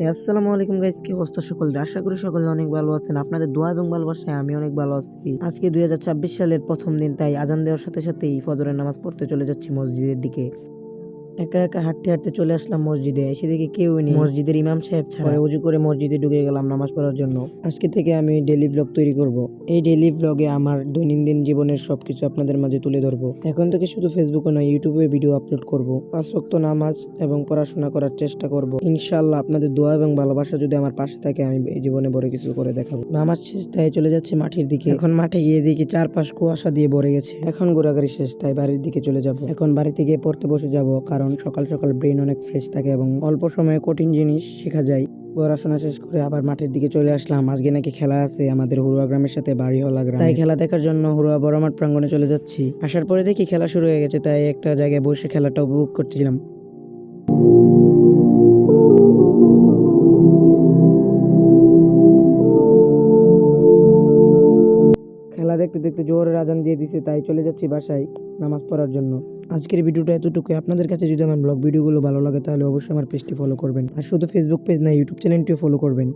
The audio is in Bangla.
আসসালামু আলাইকুম গাইস, কি অবস্থা সকলের? আশা করি সকলে অনেক ভালো আছেন। আপনাদের দোয়া এবং ভালোবাসায় আমি অনেক ভালো আছি। আজকে 2026 সালের প্রথম দিন, তাই আজান দেওয়ার সাথে সাথেই ফজরের নামাজ পড়তে চলে যাচ্ছি মসজিদের দিকে। একা একা হাঁটতে হাঁটতে চলে আসলাম মসজিদে। এসে দেখি কেউই নেই, মসজিদের ইমাম সাহেব ছাড়া। পরে ওযু করে মসজিদে ঢুকে গেলাম নামাজ পড়ার জন্য। আজকে থেকে আমি ডেইলি ব্লগ তৈরি করব। এই ডেইলি ব্লগে আমার দৈনন্দিন জীবনের সবকিছু আপনাদের মাঝে তুলে ধরবো। এখন থেকে শুধু ফেসবুকে নয়, ইউটিউবে ভিডিও আপলোড করব। 5 ওয়াক্ত নামাজ এবং পড়াশোনা করার চেষ্টা করব। ইনশাআল্লাহ আপনাদের দোয়া এবং ভালোবাসা যদি আমার পাশে থাকে, আমি এই জীবনে বড় কিছু করে দেখাবো। নামাজ শেষ, তাই চলে যাচ্ছে মাঠের দিকে। এখন মাঠে গিয়ে দেখি চারপাশ কুয়াশা দিয়ে ভরে গেছে। এখন ঘোরাঘুরি শেষ, তাই বাড়ির দিকে চলে যাব। এখন বাড়িতে গিয়ে পড়তে বসে যাব, কারণ সকাল সকাল ব্রেন অনেক ফ্রেশ থাকে এবং অল্প সময়ে কঠিন জিনিস শেখা যায়। পড়াশোনা শেষ করে আবার মাঠের দিকে চলে আসলাম। আজকে নাকি খেলা আছে আমাদের হুড়ুয়া গ্রামের সাথে বাড়িওয়ালা গ্রামে, তাই খেলা দেখার জন্য হুড়ুয়া বড় মাঠ প্রাঙ্গণে চলে যাচ্ছি। আসার পরে দেখি খেলা শুরু হয়ে গেছে, তাই একটা জায়গায় বসে খেলাটা উপভোগ করছিলাম। খেলা দেখতে দেখতে জোহরের আজান দিয়ে দিছে, তাই চলে যাচ্ছি বাসায় নামাজ পড়ার জন্য। আজকের ভিডিওটা এতটুকুই। আপনাদের কাছে যদি আমার ব্লগ ভিডিওগুলো ভালো লাগে, তাহলে অবশ্যই আমার পেজটি ফলো করবেন। আর শুধু ফেসবুক পেজ না, ইউটিউব চ্যানেলটিও ফলো করবেন।